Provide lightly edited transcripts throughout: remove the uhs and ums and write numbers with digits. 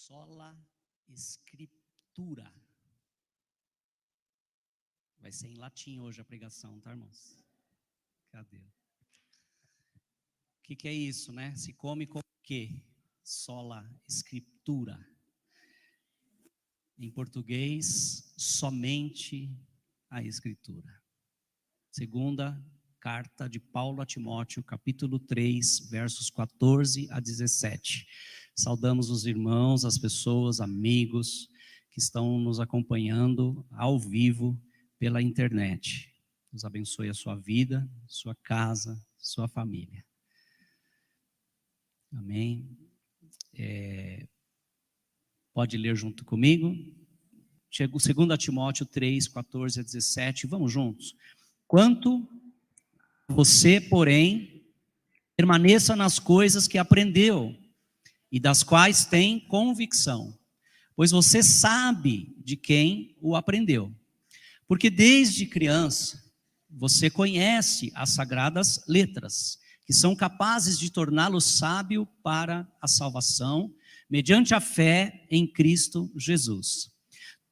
Sola Scriptura. Vai ser em latim hoje a pregação, tá, irmãos? Cadê? O que é isso, né? Se come com o quê? Sola Scriptura. Em português, somente a Escritura. Segunda carta de Paulo a Timóteo, capítulo 3, versos 14 a 17. Saudamos os irmãos, as pessoas, amigos que estão nos acompanhando ao vivo pela internet. Deus abençoe a sua vida, sua casa, sua família. Amém. Pode ler junto comigo. Chega o 2 Timóteo 3, 14 a 17. Vamos juntos. Quanto a você, porém, permaneça nas coisas que aprendeu e das quais tem convicção, pois você sabe de quem o aprendeu. Porque desde criança você conhece as sagradas letras, que são capazes de torná-lo sábio para a salvação, mediante a fé em Cristo Jesus.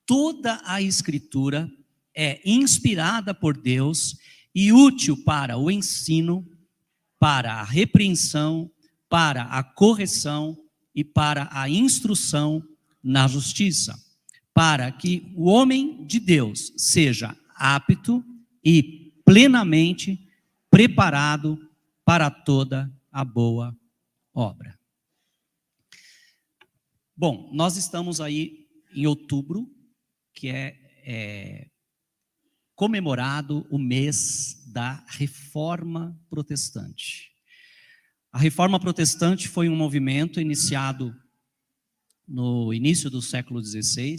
Toda a Escritura é inspirada por Deus e útil para o ensino, para a repreensão, para a correção e para a instrução na justiça, para que o homem de Deus seja apto e plenamente preparado para toda a boa obra. Bom, nós estamos aí em outubro, que é comemorado o mês da Reforma Protestante. A Reforma Protestante foi um movimento iniciado no início do século XVI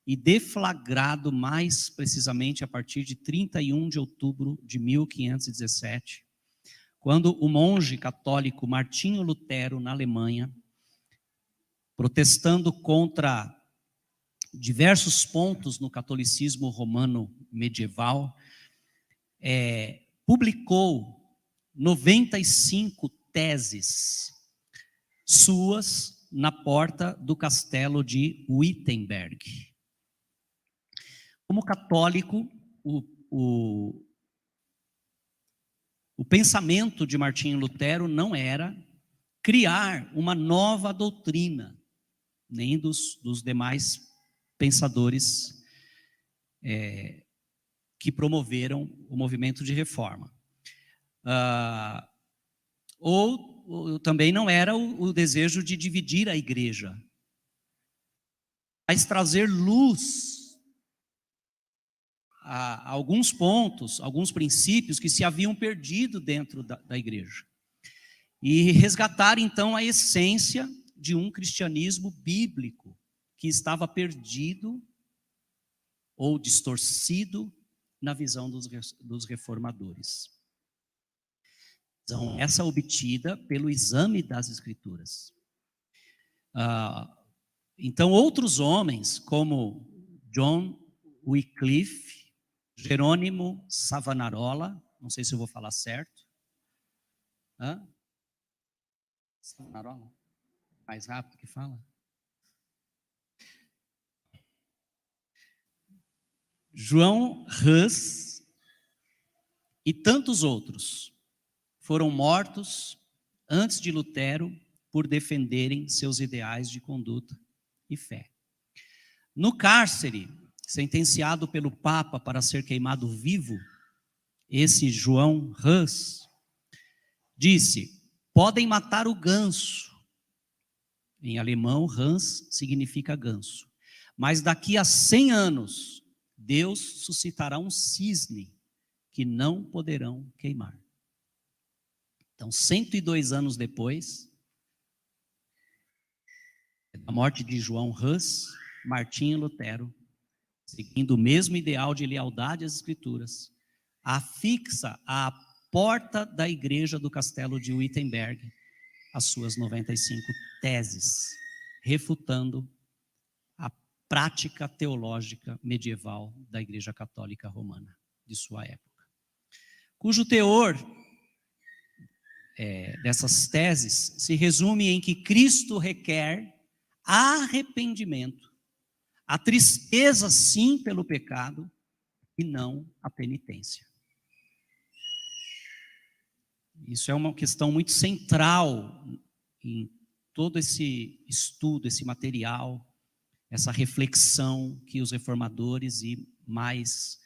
e deflagrado mais precisamente a partir de 31 de outubro de 1517, quando o monge católico Martinho Lutero, na Alemanha, protestando contra diversos pontos no catolicismo romano medieval, publicou 95 teses suas na porta do castelo de Wittenberg. Como católico, o pensamento de Martinho Lutero não era criar uma nova doutrina, nem dos demais pensadores que promoveram o movimento de reforma. Ou também não era o desejo de dividir a igreja, mas trazer luz a alguns pontos, alguns princípios que se haviam perdido dentro da igreja. E resgatar então a essência de um cristianismo bíblico que estava perdido ou distorcido na visão dos reformadores. Então, essa obtida pelo exame das Escrituras. Então, outros homens, como John Wycliffe, Jerônimo Savonarola, não sei se eu vou falar certo. Savonarola? Mais rápido que fala. João Hus e tantos outros foram mortos antes de Lutero por defenderem seus ideais de conduta e fé. No cárcere, sentenciado pelo Papa para ser queimado vivo, esse João Hus disse: podem matar o ganso. Em alemão, Hans significa ganso. Mas daqui a 100 anos, Deus suscitará um cisne que não poderão queimar. Então, 102 anos depois da morte de João Hus, Martinho Lutero, seguindo o mesmo ideal de lealdade às Escrituras, afixa à porta da igreja do castelo de Wittenberg as suas 95 teses, refutando a prática teológica medieval da Igreja Católica Romana de sua época, cujo teor dessas teses se resume em que Cristo requer arrependimento, a tristeza sim pelo pecado e não a penitência. Isso é uma questão muito central em todo esse estudo, esse material, essa reflexão que os reformadores e mais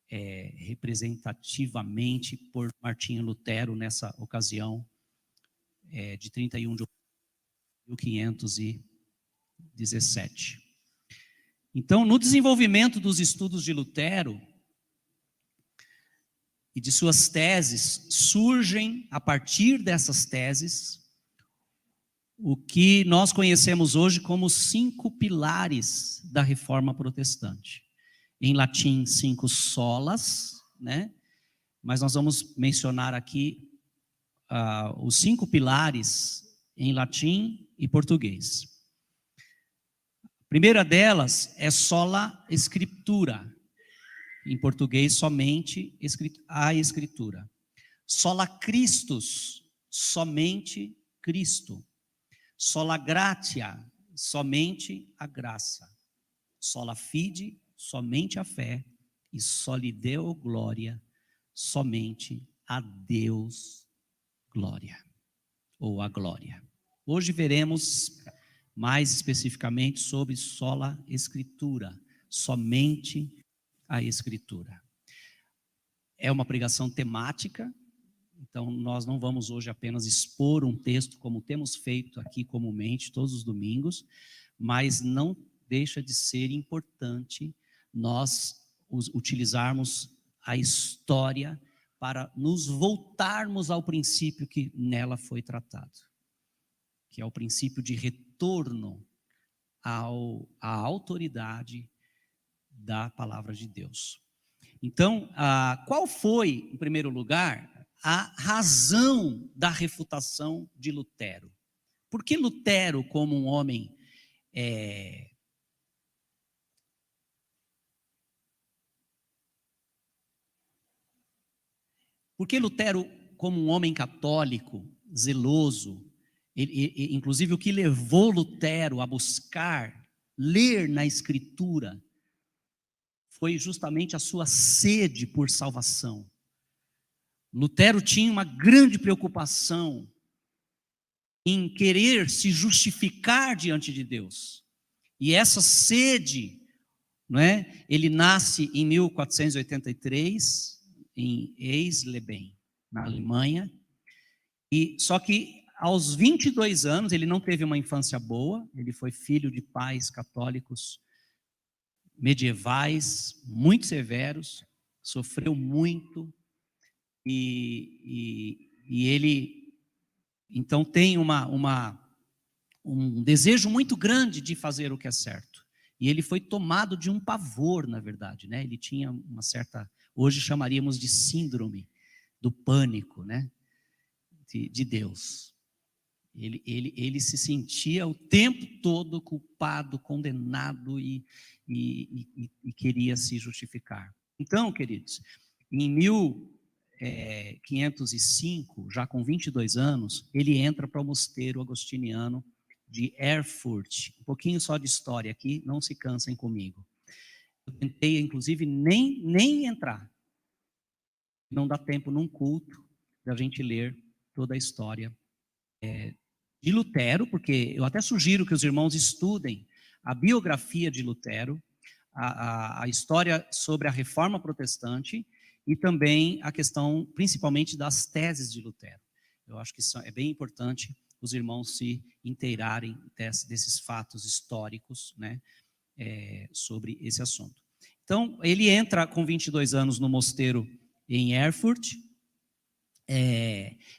representativamente por Martinho Lutero nessa ocasião de 31 de outubro de 1517. Então, no desenvolvimento dos estudos de Lutero e de suas teses, surgem, a partir dessas teses, o que nós conhecemos hoje como os 5 pilares da Reforma Protestante. Em latim, 5 solas, né? Mas nós vamos mencionar aqui os 5 pilares em latim e português. A primeira delas é sola scriptura, em português somente a escritura. Sola Christus, somente Cristo. Sola gratia, somente a graça. Sola fide, somente a fé. E soli Deo glória, somente a Deus glória, ou a glória. Hoje veremos mais especificamente sobre sola escritura, somente a escritura. É uma pregação temática, então nós não vamos hoje apenas expor um texto como temos feito aqui comumente todos os domingos, mas não deixa de ser importante nós utilizarmos a história para nos voltarmos ao princípio que nela foi tratado, que é o princípio de retorno à autoridade da palavra de Deus. Então, qual foi, em primeiro lugar, a razão da refutação de Lutero? Por que Lutero, como um homem Porque Lutero, como um homem católico, zeloso, inclusive o que levou Lutero a buscar ler na Escritura foi justamente a sua sede por salvação. Lutero tinha uma grande preocupação em querer se justificar diante de Deus. E essa sede, não é? Ele nasce em 1483, em Eisleben, na Alemanha, e só que aos 22 anos ele não teve uma infância boa, ele foi filho de pais católicos medievais, muito severos, sofreu muito, e ele então tem um desejo muito grande de fazer o que é certo, e ele foi tomado de um pavor, na verdade, né? Ele tinha uma certa, hoje chamaríamos de síndrome do pânico, né? De Deus. Ele se sentia o tempo todo culpado, condenado e queria se justificar. Então, queridos, em 1505, já com 22 anos, ele entra para o mosteiro agostiniano de Erfurt. Um pouquinho só de história aqui, não se cansem comigo. Eu tentei, inclusive, nem entrar. Não dá tempo num culto da gente ler toda a história de Lutero, porque eu até sugiro que os irmãos estudem a biografia de Lutero, a história sobre a Reforma Protestante e também a questão, principalmente, das teses de Lutero. Eu acho que é bem importante os irmãos se inteirarem desses fatos históricos, né, sobre esse assunto. Então, ele entra com 22 anos no mosteiro em Erfurt,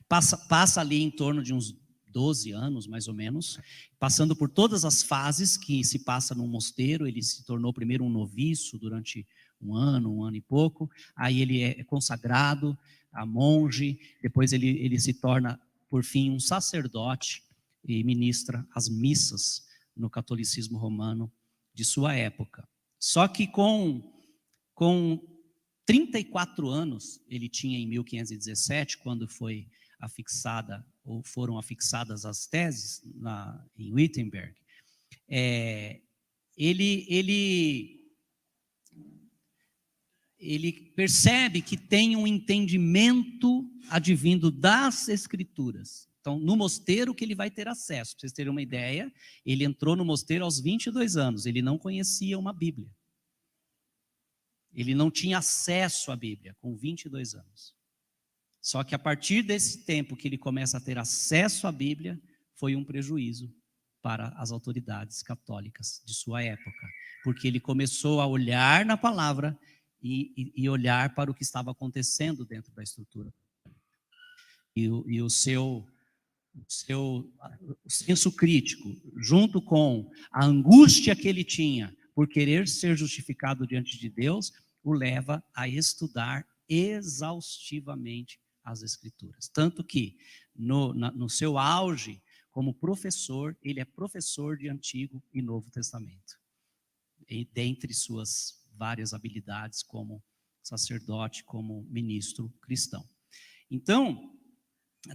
passa ali em torno de uns 12 anos, mais ou menos, passando por todas as fases que se passa num mosteiro. Ele se tornou primeiro um noviço durante um ano e pouco, aí ele é consagrado a monge, depois ele se torna, por fim, um sacerdote e ministra as missas no catolicismo romano de sua época. Só que com 34 anos, ele tinha em 1517, quando foi afixada, ou foram afixadas as teses em Wittenberg, ele percebe que tem um entendimento advindo das Escrituras. Então, no mosteiro que ele vai ter acesso. Para vocês terem uma ideia, ele entrou no mosteiro aos 22 anos, ele não conhecia uma Bíblia. Ele não tinha acesso à Bíblia com 22 anos. Só que a partir desse tempo que ele começa a ter acesso à Bíblia, foi um prejuízo para as autoridades católicas de sua época. Porque ele começou a olhar na palavra e olhar para o que estava acontecendo dentro da estrutura. E o seu senso crítico, junto com a angústia que ele tinha por querer ser justificado diante de Deus, o leva a estudar exaustivamente as Escrituras. Tanto que, no seu auge, como professor, ele é professor de Antigo e Novo Testamento. E dentre suas várias habilidades como sacerdote, como ministro cristão. Então,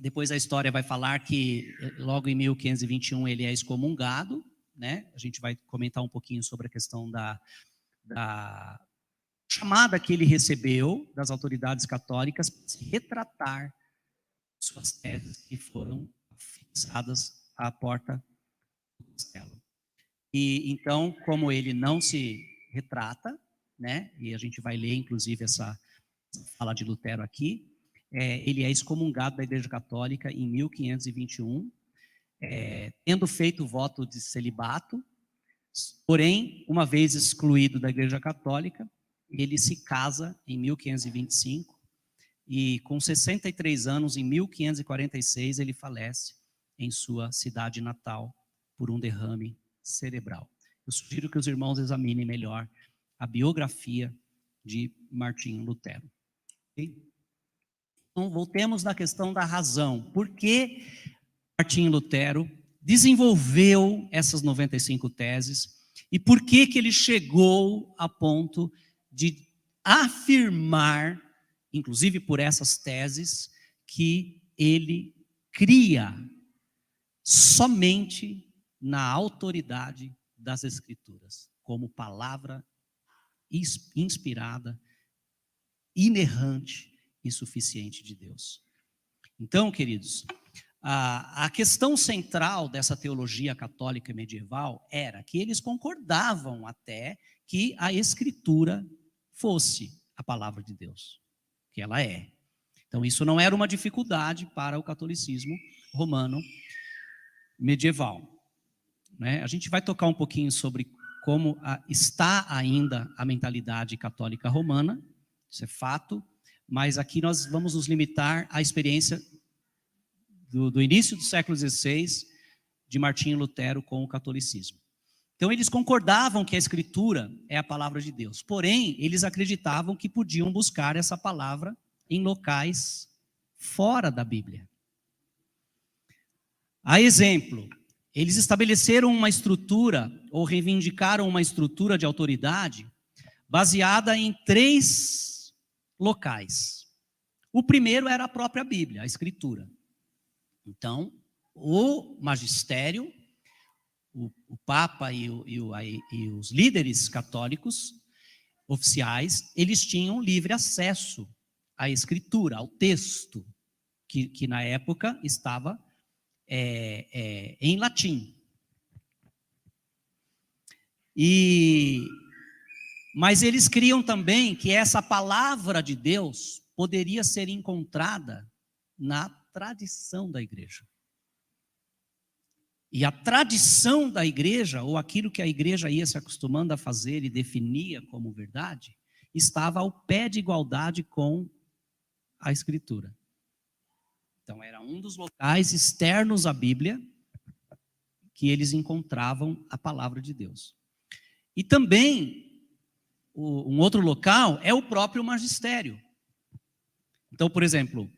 depois a história vai falar que logo em 1521 ele é excomungado, né? A gente vai comentar um pouquinho sobre a questão da chamada que ele recebeu das autoridades católicas para se retratar suas teses que foram fixadas à porta do castelo. E então, como ele não se retrata, né? E a gente vai ler inclusive essa fala de Lutero aqui, ele é excomungado da Igreja Católica em 1521, tendo feito o voto de celibato, porém, uma vez excluído da Igreja Católica, ele se casa em 1525 e com 63 anos, em 1546, ele falece em sua cidade natal por um derrame cerebral. Eu sugiro que os irmãos examinem melhor a biografia de Martinho Lutero. Okay? Então, voltemos na questão da razão. Por que Martinho Lutero desenvolveu essas 95 teses e por que ele chegou a ponto de afirmar, inclusive por essas teses, que ele cria somente na autoridade das Escrituras, como palavra inspirada, inerrante e suficiente de Deus. Então, queridos, a questão central dessa teologia católica medieval era que eles concordavam até que a Escritura fosse a palavra de Deus, que ela é. Então, isso não era uma dificuldade para o catolicismo romano medieval. Né? A gente vai tocar um pouquinho sobre como está ainda a mentalidade católica romana, isso é fato, mas aqui nós vamos nos limitar à experiência do início do século XVI de Martinho Lutero com o catolicismo. Então eles concordavam que a Escritura é a palavra de Deus, porém eles acreditavam que podiam buscar essa palavra em locais fora da Bíblia. A exemplo, eles estabeleceram uma estrutura, ou reivindicaram uma estrutura de autoridade, baseada em 3 locais. O primeiro era a própria Bíblia, a Escritura. Então, o magistério, o Papa e os líderes católicos oficiais, eles tinham livre acesso à Escritura, ao texto, que na época estava em latim. Mas eles criam também que essa palavra de Deus poderia ser encontrada na tradição da igreja. E a tradição da igreja, ou aquilo que a igreja ia se acostumando a fazer e definia como verdade, estava ao pé de igualdade com a Escritura. Então, era um dos locais externos à Bíblia que eles encontravam a palavra de Deus. E também, um outro local é o próprio magistério. Então, por exemplo,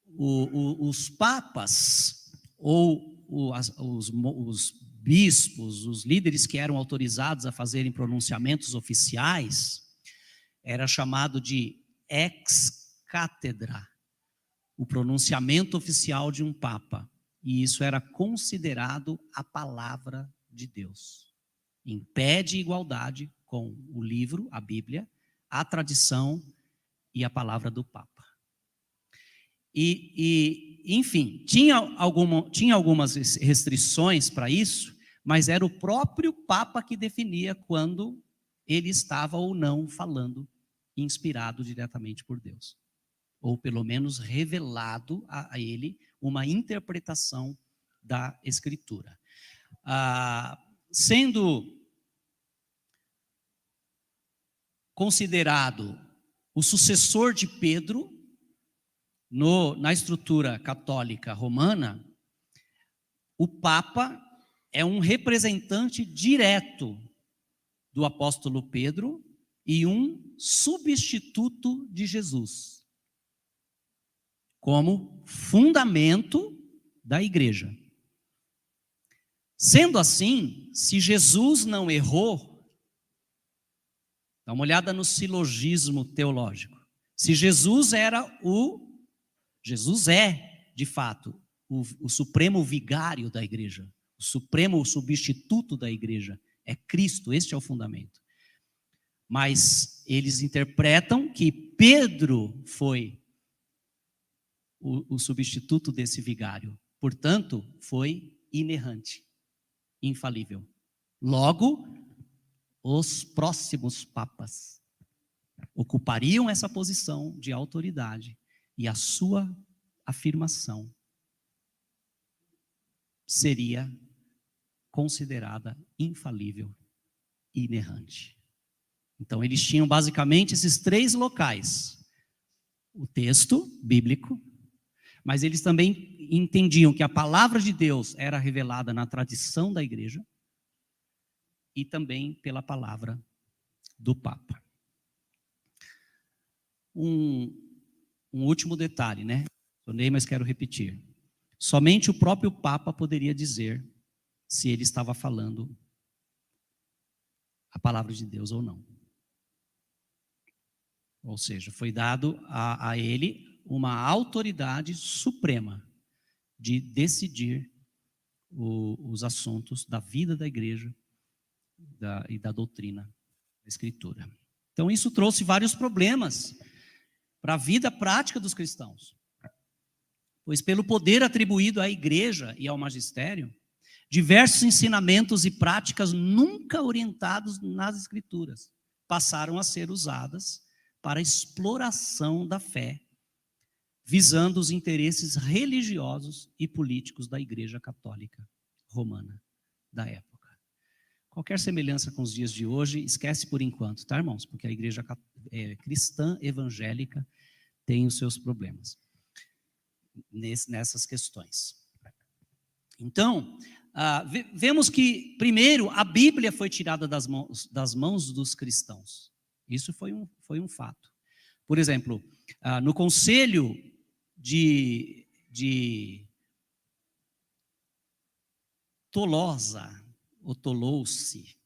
os papas, ou os bispos, os líderes que eram autorizados a fazerem pronunciamentos oficiais, era chamado de ex cátedra, o pronunciamento oficial de um papa. e isso era considerado a palavra de Deus, em pé de igualdade com o livro, a Bíblia, a tradição e a palavra do Papa. Enfim, tinha algumas restrições para isso, mas era o próprio Papa que definia quando ele estava ou não falando inspirado diretamente por Deus, ou pelo menos revelado a ele uma interpretação da Escritura. Sendo considerado o sucessor de Pedro na estrutura católica romana, o Papa é um representante direto do apóstolo Pedro e um substituto de Jesus, como fundamento da igreja. Sendo assim, se Jesus não errou, dá uma olhada no silogismo teológico. Se Jesus é, de fato, o supremo vigário da igreja, o supremo substituto da igreja, é Cristo, este é o fundamento. Mas eles interpretam que Pedro foi o substituto desse vigário, portanto, foi inerrante, infalível. Logo, os próximos papas ocupariam essa posição de autoridade e a sua afirmação seria considerada infalível e inerrante. Então, eles tinham basicamente esses três locais: o texto bíblico, mas eles também entendiam que a palavra de Deus era revelada na tradição da igreja e também pela palavra do Papa. Um último detalhe, né? Sonei, mas quero repetir. Somente o próprio Papa poderia dizer se ele estava falando a palavra de Deus ou não. Ou seja, foi dado a ele uma autoridade suprema de decidir os assuntos da vida da igreja e da doutrina da Escritura. Então, isso trouxe vários problemas para a vida prática dos cristãos. Pois, pelo poder atribuído à igreja e ao magistério, diversos ensinamentos e práticas nunca orientados nas Escrituras passaram a ser usadas para a exploração da fé, visando os interesses religiosos e políticos da Igreja Católica Romana da época. Qualquer semelhança com os dias de hoje, esquece por enquanto, tá, irmãos? Porque a igreja cristã evangélica tem os seus problemas nessas questões. Então, vemos que, primeiro, a Bíblia foi tirada das mãos dos cristãos. Isso foi um fato. Por exemplo, no concílio de Tolosa, ou Toulouse,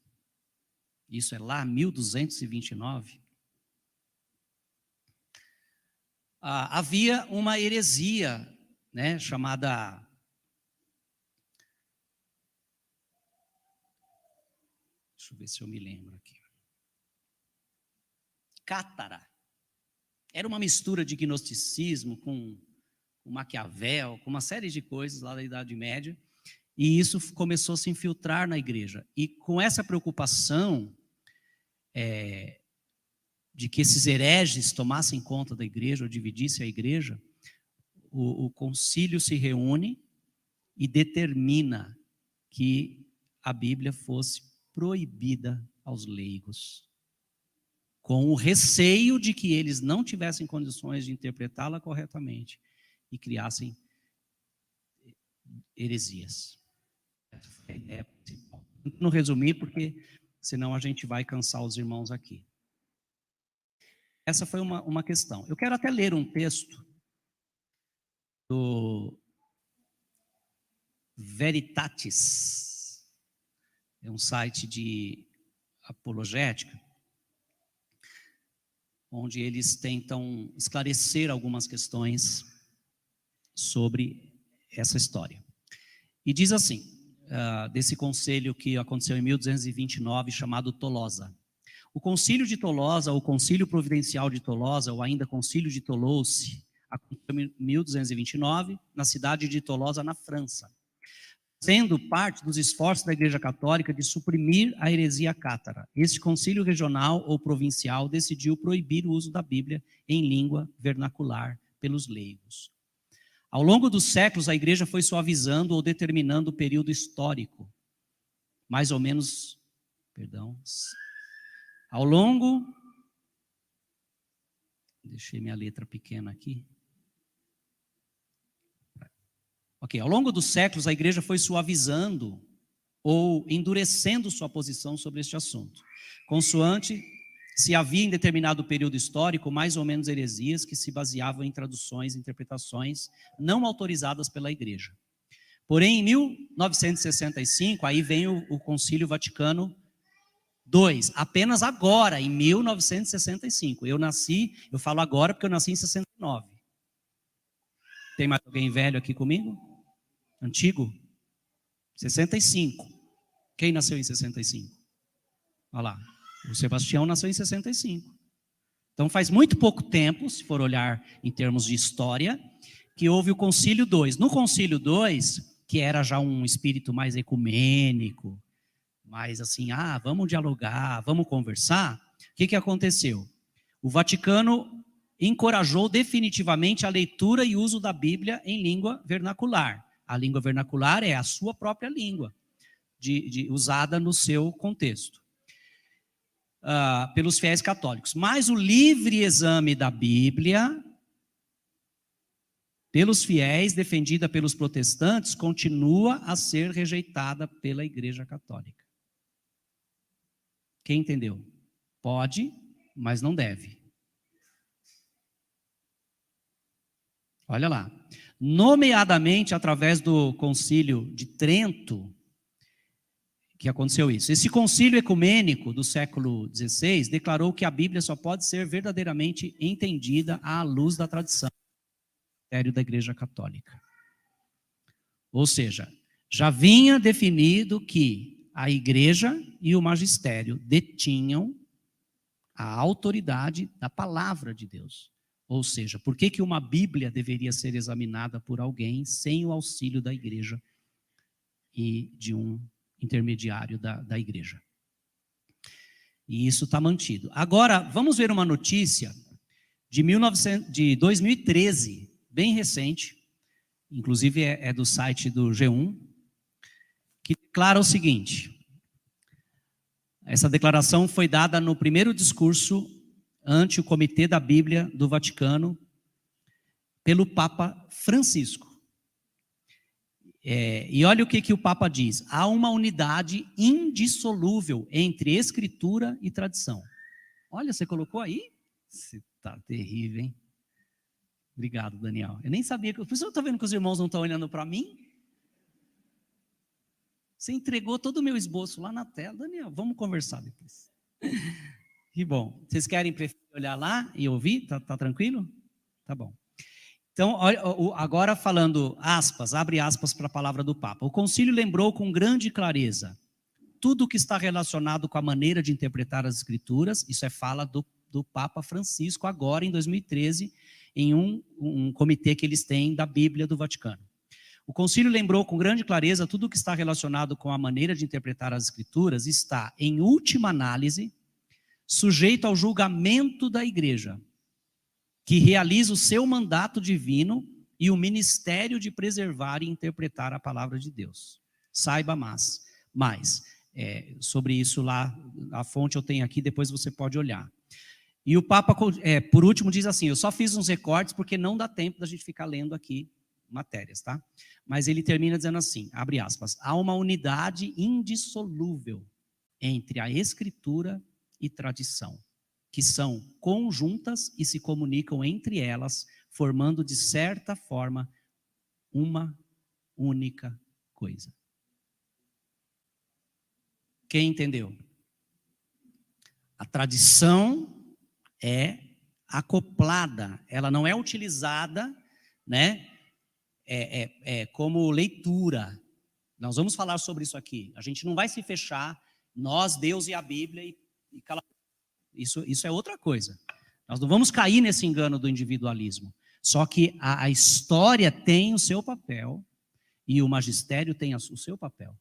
isso é lá 1229, havia uma heresia, né, chamada deixa eu ver se eu me lembro aqui, Cátara. Era uma mistura de gnosticismo com Maquiavel, com uma série de coisas lá da Idade Média, e isso começou a se infiltrar na igreja. E com essa preocupação de que esses hereges tomassem conta da igreja, ou dividissem a igreja, o concílio se reúne e determina que a Bíblia fosse proibida aos leigos, com o receio de que eles não tivessem condições de interpretá-la corretamente e criassem heresias. Não resumir, porque senão a gente vai cansar os irmãos aqui. Essa foi uma questão. Eu quero até ler um texto do Veritatis, é um site de apologética, onde eles tentam esclarecer algumas questões sobre essa história. E diz assim, desse concílio que aconteceu em 1229, chamado Tolosa. O concílio de Tolosa, ou concílio providencial de Tolosa, ou ainda concílio de Toulouse, aconteceu em 1229, na cidade de Tolosa, na França, sendo parte dos esforços da Igreja Católica de suprimir a heresia cátara. Este concílio regional ou provincial decidiu proibir o uso da Bíblia em língua vernacular pelos leigos. Ao longo dos séculos, a Igreja foi suavizando ou determinando o período histórico, mais ou menos, ao longo, deixei minha letra pequena aqui. Ok, ao longo dos séculos, a Igreja foi suavizando ou endurecendo sua posição sobre este assunto, consoante se havia em determinado período histórico mais ou menos heresias que se baseavam em traduções e interpretações não autorizadas pela Igreja. Porém, em 1965, aí vem o Concílio Vaticano II, apenas agora, em 1965. Eu falo agora porque eu nasci em 69. Tem mais alguém velho aqui comigo? Antigo? 65. Quem nasceu em 65? Olha lá. O Sebastião nasceu em 65. Então faz muito pouco tempo, se for olhar em termos de história, que houve o Concílio II. No Concílio II, que era já um espírito mais ecumênico, mais assim, vamos dialogar, vamos conversar, o que aconteceu? O Vaticano encorajou definitivamente a leitura e uso da Bíblia em língua vernacular. A língua vernacular é a sua própria língua, usada no seu contexto. Pelos fiéis católicos. Mas o livre exame da Bíblia, pelos fiéis, defendida pelos protestantes, continua a ser rejeitada pela Igreja Católica. Quem entendeu? Pode, mas não deve. Olha lá. Nomeadamente através do Concílio de Trento, que aconteceu isso. Esse concílio ecumênico do século XVI declarou que a Bíblia só pode ser verdadeiramente entendida à luz da tradição, mistério da Igreja Católica. Ou seja, já vinha definido que a Igreja e o magistério detinham a autoridade da palavra de Deus. Ou seja, por que uma Bíblia deveria ser examinada por alguém sem o auxílio da Igreja e de um intermediário da Igreja? E isso está mantido. Agora, vamos ver uma notícia de 2013, bem recente, inclusive é do site do G1, que declara o seguinte. Essa declaração foi dada no primeiro discurso ante o Comitê da Bíblia do Vaticano pelo Papa Francisco. E olha o que o Papa diz. Há uma unidade indissolúvel entre escritura e tradição. Olha, você colocou aí? Você está terrível, hein? Obrigado, Daniel. Eu nem sabia. Por isso eu estou vendo que os irmãos não estão olhando para mim. Você entregou todo o meu esboço lá na tela. Daniel, vamos conversar depois. Que bom. Vocês querem olhar lá e ouvir? Tá tranquilo? Tá bom. Então, agora falando aspas, abre aspas para a palavra do Papa. O concílio lembrou com grande clareza tudo o que está relacionado com a maneira de interpretar as Escrituras, isso é fala do Papa Francisco, agora em 2013, em um comitê que eles têm da Bíblia do Vaticano. O concílio lembrou com grande clareza tudo o que está relacionado com a maneira de interpretar as Escrituras está, em última análise, sujeito ao julgamento da Igreja, que realiza o seu mandato divino e o ministério de preservar e interpretar a palavra de Deus. Saiba mais. Sobre isso lá, a fonte eu tenho aqui, depois você pode olhar. E o Papa, por último, diz assim, eu só fiz uns recortes porque não dá tempo da gente ficar lendo aqui matérias, tá? Mas ele termina dizendo assim, abre aspas, há uma unidade indissolúvel entre a Escritura e tradição, que são conjuntas e se comunicam entre elas, formando, de certa forma, uma única coisa. Quem entendeu? A tradição é acoplada, ela não é utilizada, né, como leitura, Nós vamos falar sobre isso aqui. A gente não vai se fechar, nós, Deus e a Bíblia, e calar. Isso é outra coisa. Nós não vamos cair nesse engano do individualismo. Só que a história tem o seu papel e o magistério tem o seu papel.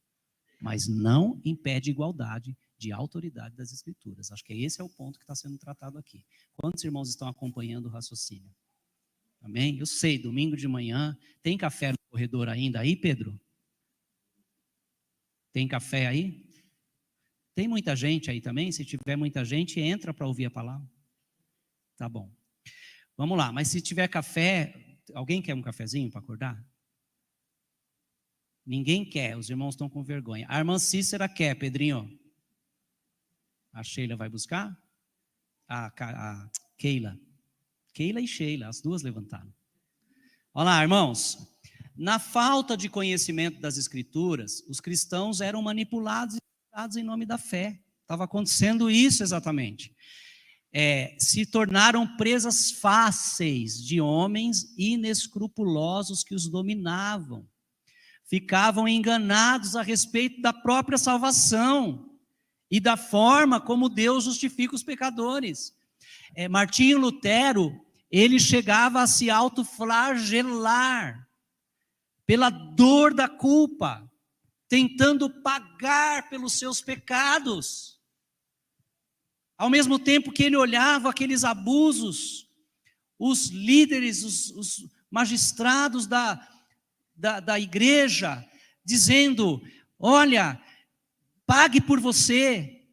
Mas não impede igualdade de autoridade das Escrituras. Acho que esse é o ponto que está sendo tratado aqui. Quantos irmãos estão acompanhando o raciocínio? Amém? Eu sei, domingo de manhã, tem café no corredor ainda aí, Pedro? Tem café aí? Tem muita gente aí também? Se tiver muita gente, entra para ouvir a palavra. Tá bom. Vamos lá, mas se tiver café, alguém quer um cafezinho para acordar? Ninguém quer, os irmãos estão com vergonha. A irmã Cícera quer, Pedrinho. A Sheila vai buscar? A Keila. Keila e Sheila, as duas levantaram. Olha lá, irmãos. Na falta de conhecimento das Escrituras, os cristãos eram manipulados e usados em nome da fé. Estava acontecendo isso exatamente. Se tornaram presas fáceis de homens inescrupulosos que os dominavam. Ficavam enganados a respeito da própria salvação e da forma como Deus justifica os pecadores. Martinho Lutero, ele chegava a se autoflagelar pela dor da culpa, tentando pagar pelos seus pecados. Ao mesmo tempo que ele olhava aqueles abusos, os líderes, os magistrados da igreja, dizendo, olha, pague por você,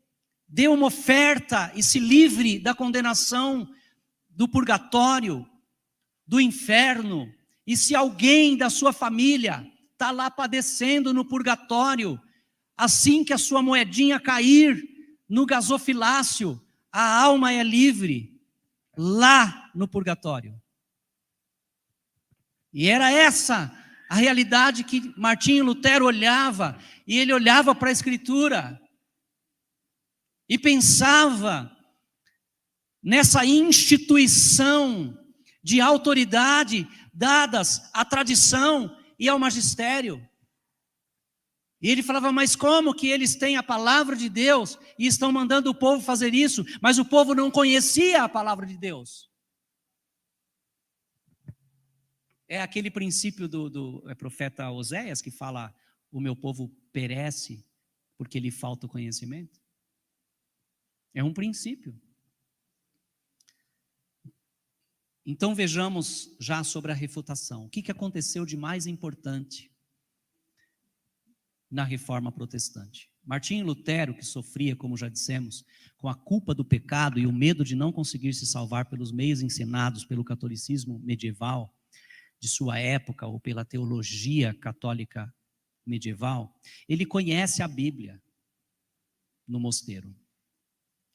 dê uma oferta e se livre da condenação do purgatório, do inferno. E se alguém da sua família está lá padecendo no purgatório, assim que a sua moedinha cair no gasofilácio, a alma é livre, lá no purgatório. E era essa a realidade que Martinho Lutero olhava, e ele olhava para a Escritura, e pensava nessa instituição de autoridade dadas à tradição e ao magistério. E ele falava, mas como que eles têm a palavra de Deus e estão mandando o povo fazer isso, mas o povo não conhecia a palavra de Deus? É aquele princípio do profeta Oséias que fala, o meu povo perece porque lhe falta o conhecimento. É um princípio. Então vejamos já sobre a refutação. O que aconteceu de mais importante na reforma protestante? Martinho Lutero, que sofria, como já dissemos, com a culpa do pecado e o medo de não conseguir se salvar pelos meios ensinados pelo catolicismo medieval de sua época ou pela teologia católica medieval, ele conhece a Bíblia no mosteiro.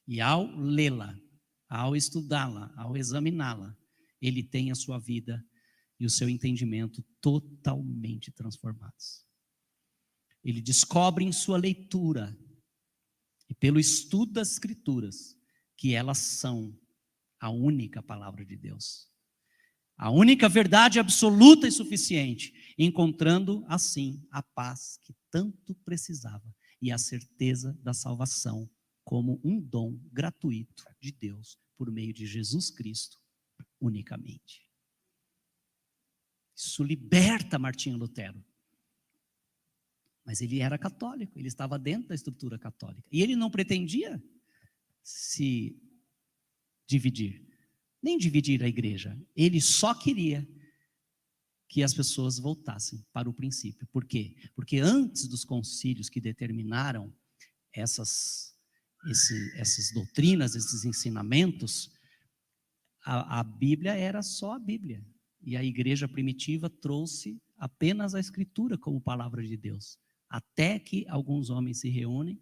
E ao lê-la, ao estudá-la, ao examiná-la, ele tem a sua vida e o seu entendimento totalmente transformados. Ele descobre em sua leitura e pelo estudo das Escrituras que elas são a única palavra de Deus. A única verdade absoluta e suficiente, encontrando assim a paz que tanto precisava e a certeza da salvação como um dom gratuito de Deus por meio de Jesus Cristo unicamente. Isso liberta Martinho Lutero. Mas ele era católico, ele estava dentro da estrutura católica. E ele não pretendia se dividir, nem dividir a igreja. Ele só queria que as pessoas voltassem para o princípio. Por quê? Porque antes dos concílios que determinaram essas doutrinas, esses ensinamentos, a Bíblia era só a Bíblia. E a igreja primitiva trouxe apenas a Escritura como palavra de Deus. Até que alguns homens se reúnem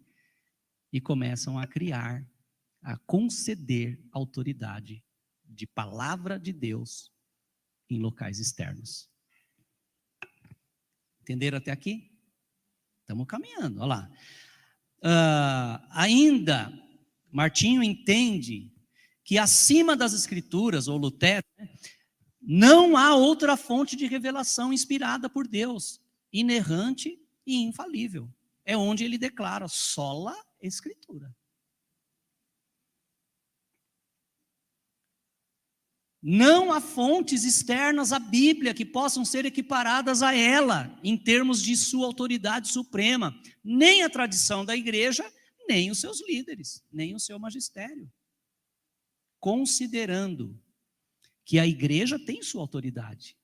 e começam a criar, a conceder autoridade de palavra de Deus em locais externos. Entenderam até aqui? Estamos caminhando, olha lá. Ainda, Martinho entende que acima das Escrituras, ou Lutero, não há outra fonte de revelação inspirada por Deus, inerrante e infalível. É onde ele declara sola Escritura. Não há fontes externas à Bíblia que possam ser equiparadas a ela, em termos de sua autoridade suprema, nem a tradição da igreja, nem os seus líderes, nem o seu magistério. Considerando que a igreja tem sua autoridade,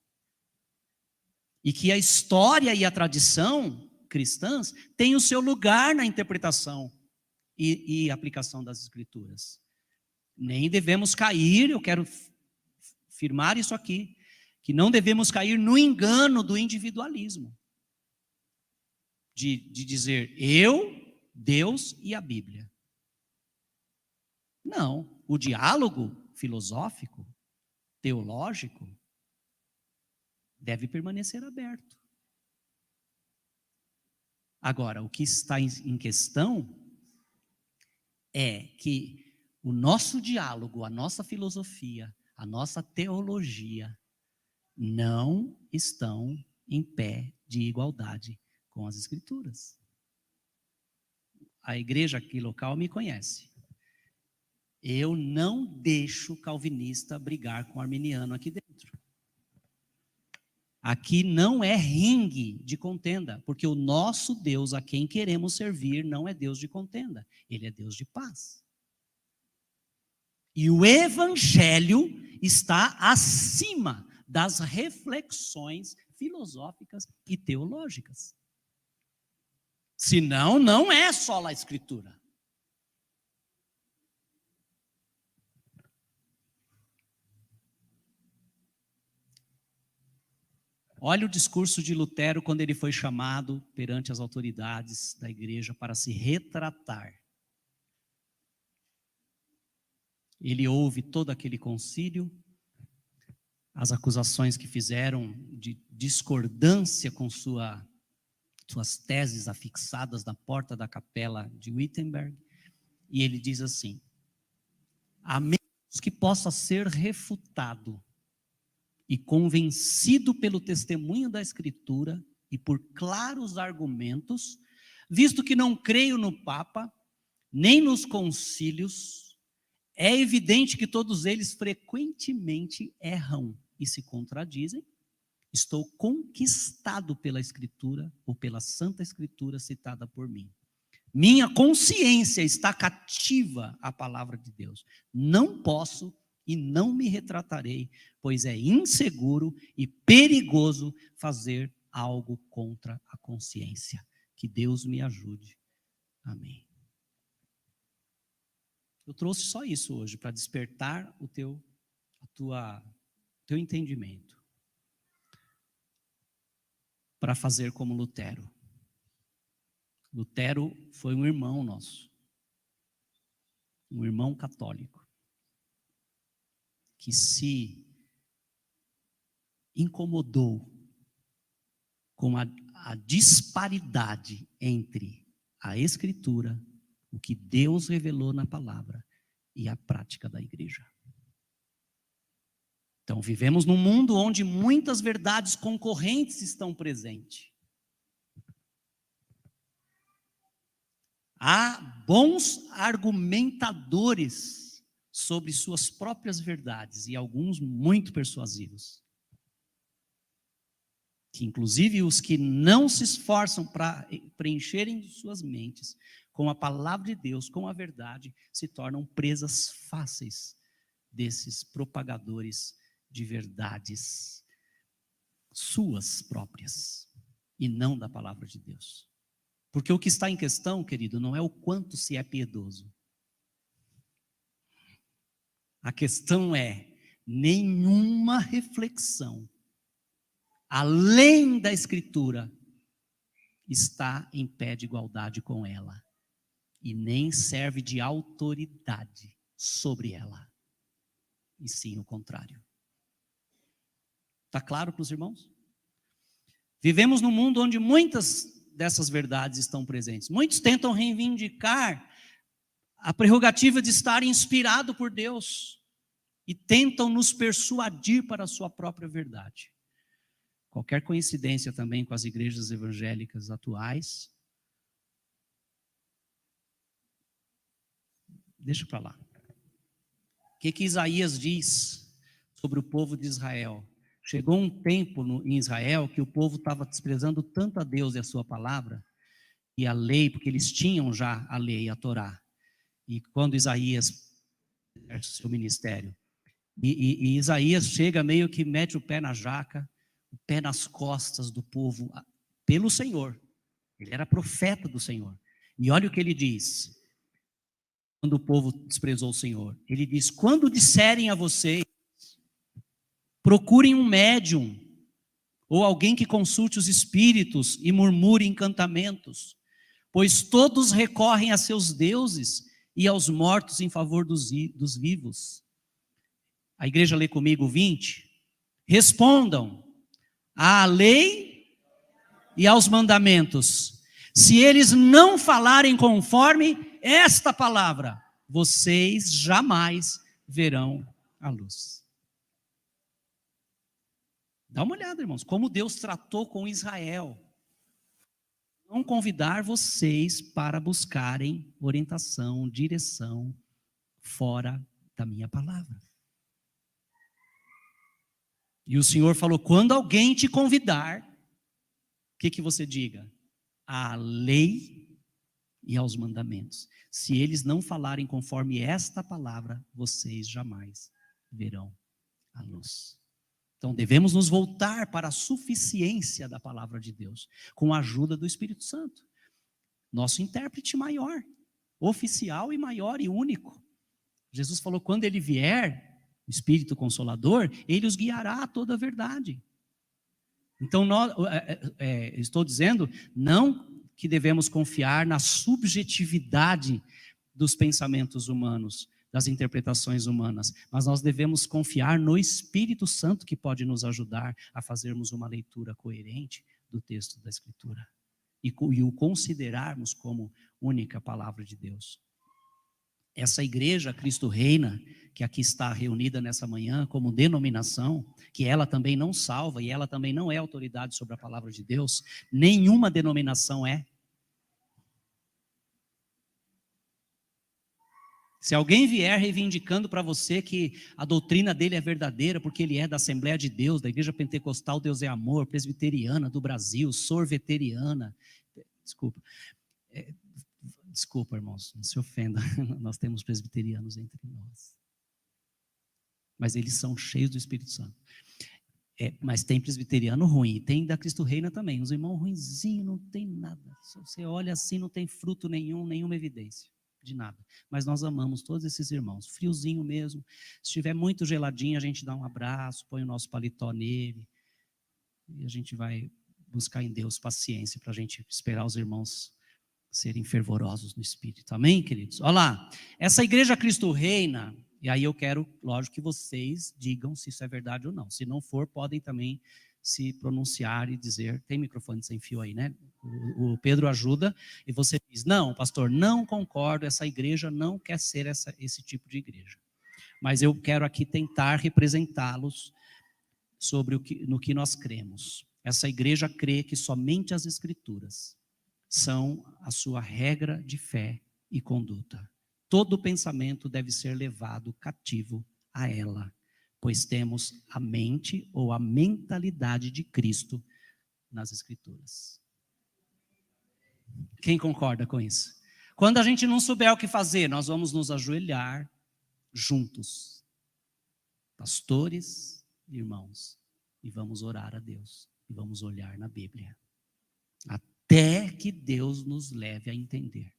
e que a história e a tradição cristãs têm o seu lugar na interpretação e aplicação das Escrituras. Nem devemos cair, eu quero afirmar isso aqui, que não devemos cair no engano do individualismo, de dizer eu, Deus e a Bíblia. Não, o diálogo filosófico, teológico, deve permanecer aberto. Agora, o que está em questão é que o nosso diálogo, a nossa filosofia, a nossa teologia não estão em pé de igualdade com as Escrituras. A igreja aqui local me conhece. Eu não deixo calvinista brigar com arminiano aqui dentro. Aqui não é ringue de contenda, porque o nosso Deus a quem queremos servir não é Deus de contenda, ele é Deus de paz. E o Evangelho está acima das reflexões filosóficas e teológicas. Senão, não é só a Escritura. Olha o discurso de Lutero quando ele foi chamado perante as autoridades da igreja para se retratar. Ele ouve todo aquele concílio, as acusações que fizeram de discordância com suas teses afixadas na porta da capela de Wittenberg, e ele diz assim: a menos que possa ser refutado e convencido pelo testemunho da Escritura e por claros argumentos, visto que não creio no Papa, nem nos concílios, é evidente que todos eles frequentemente erram e se contradizem. Estou conquistado pela Escritura ou pela Santa Escritura citada por mim. Minha consciência está cativa à palavra de Deus. Não posso e não me retratarei, pois é inseguro e perigoso fazer algo contra a consciência. Que Deus me ajude. Amém. Eu trouxe só isso hoje, para despertar o teu entendimento. Para fazer como Lutero. Lutero foi um irmão nosso. Um irmão católico. Que se incomodou com a disparidade entre a Escritura, o que Deus revelou na palavra, e a prática da igreja. Então, vivemos num mundo onde muitas verdades concorrentes estão presentes. Há bons argumentadores sobre suas próprias verdades, e alguns muito persuasivos. Que inclusive os que não se esforçam para preencherem suas mentes com a palavra de Deus, com a verdade, se tornam presas fáceis desses propagadores de verdades suas próprias e não da palavra de Deus. Porque o que está em questão, querido, não é o quanto se é piedoso. A questão é nenhuma reflexão além da Escritura está em pé de igualdade com ela e nem serve de autoridade sobre ela, e sim o contrário. Está claro para os irmãos? Vivemos num mundo onde muitas dessas verdades estão presentes. Muitos tentam reivindicar a prerrogativa de estar inspirado por Deus e tentam nos persuadir para a sua própria verdade. qualquer coincidência também com as igrejas evangélicas atuais. Deixa para lá. O que Isaías diz sobre o povo de Israel? Chegou um tempo em Israel que o povo estava desprezando tanto a Deus e a sua palavra, e a lei, porque eles tinham já a lei, a Torá. E quando Isaías exerce o seu ministério, e Isaías chega meio que mete o pé na jaca, o pé nas costas do povo, pelo Senhor. Ele era profeta do Senhor. E olha o que ele diz, quando o povo desprezou o Senhor. Ele diz, quando disserem a vocês, procurem um médium, ou alguém que consulte os espíritos e murmure encantamentos, pois todos recorrem a seus deuses e aos mortos em favor dos vivos. A igreja lê comigo 20. Respondam à lei e aos mandamentos. Se eles não falarem conforme esta palavra, vocês jamais verão a luz. Dá uma olhada, irmãos, como Deus tratou com Israel. Não convidar vocês para buscarem orientação, direção fora da minha palavra. E o Senhor falou, quando alguém te convidar, o que você diga? À lei e aos mandamentos. Se eles não falarem conforme esta palavra, vocês jamais verão a luz. Então devemos nos voltar para a suficiência da palavra de Deus, com a ajuda do Espírito Santo. Nosso intérprete maior, oficial e maior e único. Jesus falou, quando ele vier, o Espírito Consolador, ele os guiará a toda a verdade. Então, estou dizendo, não que devemos confiar na subjetividade dos pensamentos humanos, das interpretações humanas, mas nós devemos confiar no Espírito Santo que pode nos ajudar a fazermos uma leitura coerente do texto da Escritura e o considerarmos como única palavra de Deus. Essa igreja Cristo Reina, que aqui está reunida nessa manhã como denominação, que ela também não salva e ela também não é autoridade sobre a palavra de Deus, nenhuma denominação é. Se alguém vier reivindicando para você que a doutrina dele é verdadeira, porque ele é da Assembleia de Deus, da Igreja Pentecostal Deus é Amor, presbiteriana do Brasil, sorveteriana, desculpa, irmãos, não se ofenda, nós temos presbiterianos entre nós, mas eles são cheios do Espírito Santo. Mas tem presbiteriano ruim, e tem da Cristo Reina também, os irmãos ruinzinhos, não tem nada, você olha assim, não tem fruto nenhum, nenhuma evidência de nada, mas nós amamos todos esses irmãos, friozinho mesmo, se estiver muito geladinho, a gente dá um abraço, põe o nosso paletó nele, e a gente vai buscar em Deus paciência, para a gente esperar os irmãos serem fervorosos no Espírito, amém, queridos? Olha lá, essa igreja Cristo Reina, e aí eu quero, lógico, que vocês digam se isso é verdade ou não, se não for, podem também se pronunciar e dizer, tem microfone sem fio aí, né? O Pedro ajuda, e você diz, não, pastor, não concordo, essa igreja não quer ser esse tipo de igreja, mas eu quero aqui tentar representá-los no que nós cremos. Essa igreja crê que somente as Escrituras são a sua regra de fé e conduta. Todo pensamento deve ser levado cativo a ela, pois temos a mente ou a mentalidade de Cristo nas Escrituras. Quem concorda com isso? Quando a gente não souber o que fazer, nós vamos nos ajoelhar juntos, pastores e irmãos, e vamos orar a Deus, e vamos olhar na Bíblia, até que Deus nos leve a entender.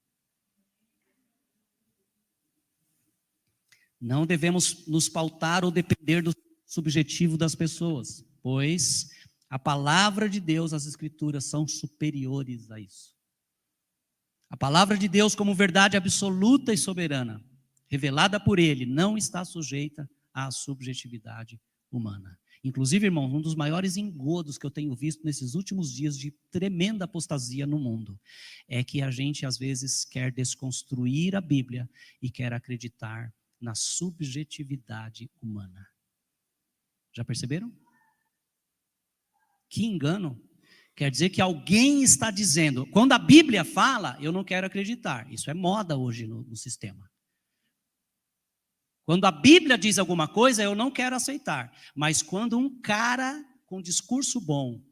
Não devemos nos pautar ou depender do subjetivo das pessoas, pois a palavra de Deus, as Escrituras, são superiores a isso. A palavra de Deus, como verdade absoluta e soberana, revelada por Ele, não está sujeita à subjetividade humana. Inclusive, irmãos, um dos maiores engodos que eu tenho visto nesses últimos dias de tremenda apostasia no mundo, é que a gente às vezes quer desconstruir a Bíblia e quer acreditar na subjetividade humana. Já perceberam? Que engano. Quer dizer que alguém está dizendo, quando a Bíblia fala, eu não quero acreditar. Isso é moda hoje no sistema. Quando a Bíblia diz alguma coisa, eu não quero aceitar. Mas quando um cara com discurso bom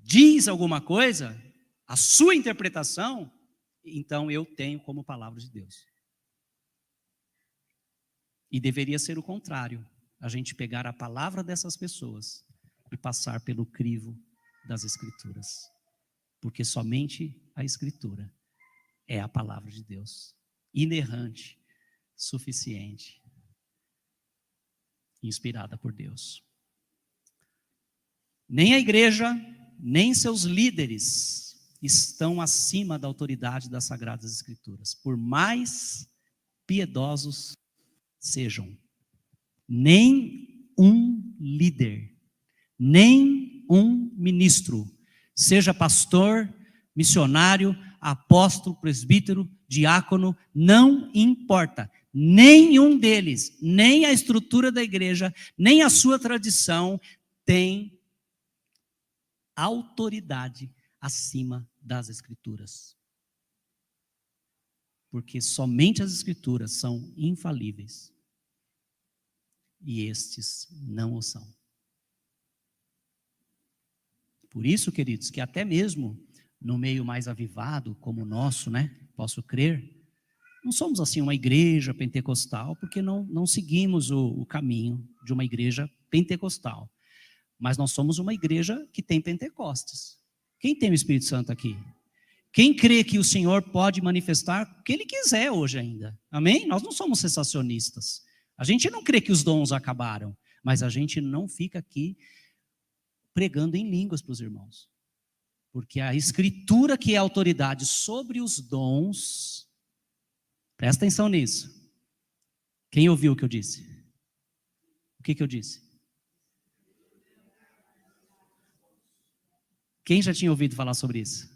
diz alguma coisa, a sua interpretação, então eu tenho como palavra de Deus. E deveria ser o contrário, a gente pegar a palavra dessas pessoas e passar pelo crivo das Escrituras. Porque somente a Escritura é a palavra de Deus, inerrante, suficiente, inspirada por Deus. Nem a igreja, nem seus líderes estão acima da autoridade das Sagradas Escrituras, por mais piedosos sejam. Nem um líder, nem um ministro, seja pastor, missionário, apóstolo, presbítero, diácono, não importa. Nenhum deles, nem a estrutura da igreja, nem a sua tradição tem autoridade acima das Escrituras. Porque somente as Escrituras são infalíveis. E estes não o são. Por isso, queridos, que até mesmo no meio mais avivado, como o nosso, né? Posso crer, não somos assim uma igreja pentecostal, porque não seguimos o caminho de uma igreja pentecostal. Mas nós somos uma igreja que tem Pentecostes. Quem tem o Espírito Santo aqui? Quem crê que o Senhor pode manifestar o que Ele quiser hoje ainda? Amém? Nós não somos sensacionistas. A gente não crê que os dons acabaram, mas a gente não fica aqui pregando em línguas para os irmãos. Porque a Escritura, que é a autoridade sobre os dons, presta atenção nisso. Quem ouviu o que eu disse? O que eu disse? Quem já tinha ouvido falar sobre isso?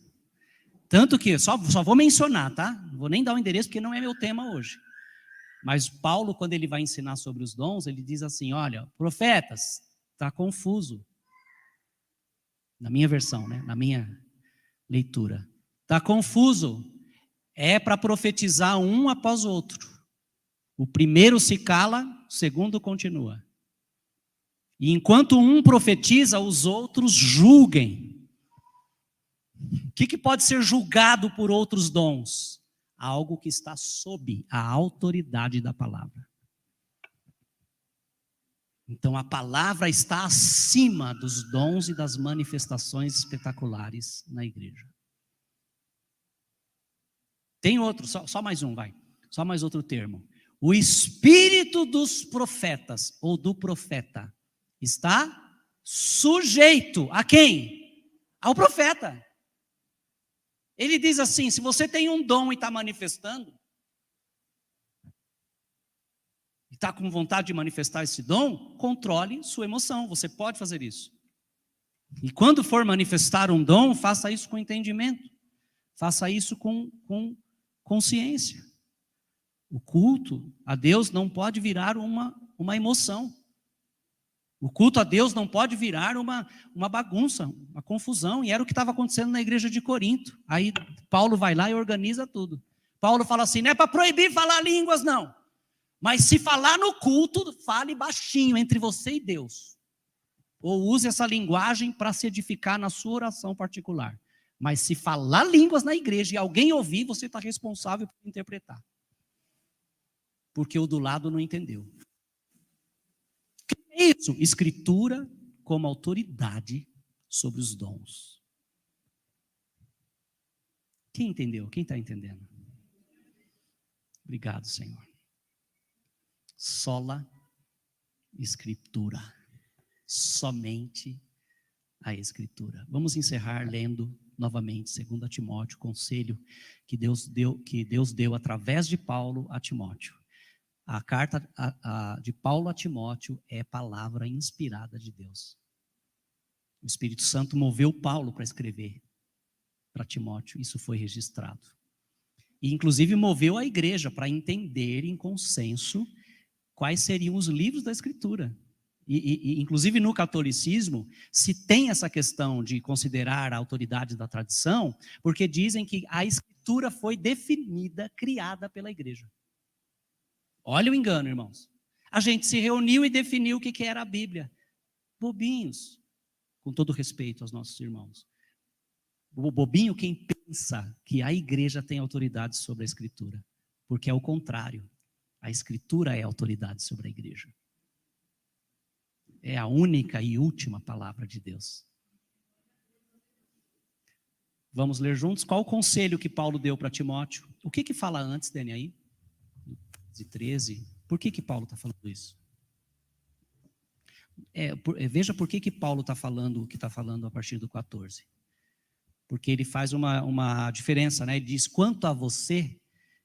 Tanto que, só vou mencionar, tá? Não vou nem dar o endereço, porque não é meu tema hoje. Mas Paulo, quando ele vai ensinar sobre os dons, ele diz assim, olha, profetas, está confuso. Na minha versão, né? Na minha leitura. Está confuso. É para profetizar um após o outro. O primeiro se cala, o segundo continua. E enquanto um profetiza, os outros julguem. O que pode ser julgado por outros dons? Algo que está sob a autoridade da palavra. Então a palavra está acima dos dons e das manifestações espetaculares na igreja. Tem outro, só mais um, vai. Só mais outro termo. O espírito dos profetas, ou do profeta, está sujeito a quem? Ao profeta. Ele diz assim, se você tem um dom e está manifestando, e está com vontade de manifestar esse dom, controle sua emoção, você pode fazer isso. E quando for manifestar um dom, faça isso com entendimento, faça isso com consciência. O culto a Deus não pode virar uma emoção. O culto a Deus não pode virar uma bagunça, uma confusão. E era o que estava acontecendo na igreja de Corinto. Aí Paulo vai lá e organiza tudo. Paulo fala assim, não é para proibir falar línguas, não. Mas se falar no culto, fale baixinho entre você e Deus. Ou use essa linguagem para se edificar na sua oração particular. Mas se falar línguas na igreja e alguém ouvir, você está responsável por interpretar. Porque o do lado não entendeu. O que é isso? Escritura como autoridade sobre os dons. Quem entendeu? Quem está entendendo? Obrigado, Senhor. Sola Escritura. Somente a Escritura. Vamos encerrar lendo novamente 2 Timóteo, conselho que Deus deu através de Paulo a Timóteo. A carta de Paulo a Timóteo é palavra inspirada de Deus. O Espírito Santo moveu Paulo para escrever para Timóteo, isso foi registrado. E inclusive moveu a igreja para entender em consenso quais seriam os livros da Escritura. inclusive no catolicismo, se tem essa questão de considerar a autoridade da tradição, porque dizem que a Escritura foi definida, criada pela igreja. Olha o engano, irmãos. A gente se reuniu e definiu o que era a Bíblia. Bobinhos, com todo respeito aos nossos irmãos. O bobinho quem pensa que a igreja tem autoridade sobre a Escritura, porque é o contrário. A Escritura é a autoridade sobre a igreja. É a única e última palavra de Deus. Vamos ler juntos? Qual o conselho que Paulo deu para Timóteo? O que fala antes, Dani, aí? De 13. Por que Paulo está falando isso? Veja por que Paulo está falando o que está falando a partir do 14. Porque ele faz uma diferença, né? Ele diz, quanto a você,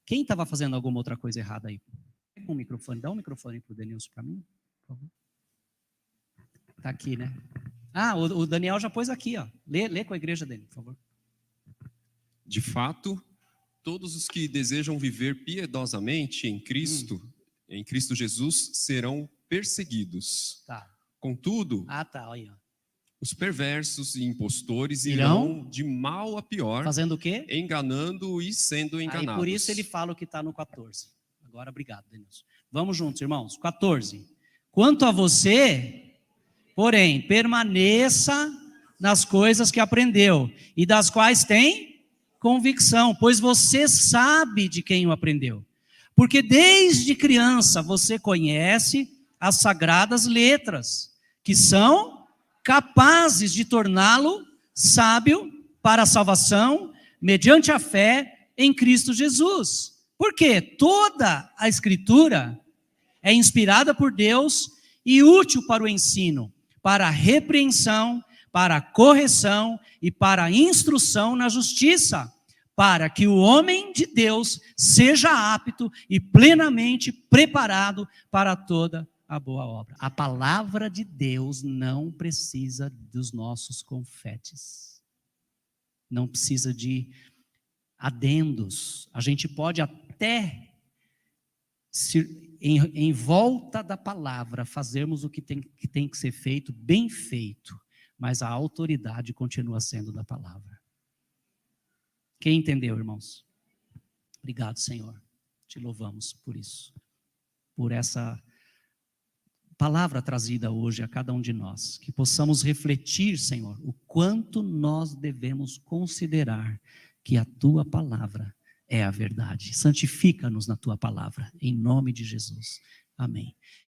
quem estava fazendo alguma outra coisa errada aí? Pega um microfone, dá um microfone para o Denilson para mim, por favor. Está aqui, né? O Daniel já pôs aqui, ó. Lê com a igreja dele, por favor. De fato, todos os que desejam viver piedosamente em Cristo Jesus, serão perseguidos. Tá. Contudo, Aí, ó. Os perversos e impostores irão de mal a pior, fazendo o quê? Enganando e sendo enganados. Por isso ele fala o que está no 14. Agora, obrigado, Denilson. Vamos juntos, irmãos. 14. Quanto a você, porém, permaneça nas coisas que aprendeu e das quais tem convicção, pois você sabe de quem o aprendeu. Porque desde criança você conhece as sagradas letras, que são capazes de torná-lo sábio para a salvação, mediante a fé em Cristo Jesus. Porque toda a Escritura é inspirada por Deus e útil para o ensino, para a repreensão, para a correção e para a instrução na justiça, para que o homem de Deus seja apto e plenamente preparado para toda a boa obra. A palavra de Deus não precisa dos nossos confetes. Não precisa de adendos. A gente pode até, em volta da palavra, fazermos o que tem que ser feito, bem feito, mas a autoridade continua sendo da palavra. Quem entendeu, irmãos? Obrigado, Senhor. Te louvamos por isso. Por essa palavra trazida hoje a cada um de nós, que possamos refletir, Senhor, o quanto nós devemos considerar que a Tua palavra é a verdade. Santifica-nos na Tua palavra, em nome de Jesus. Amém.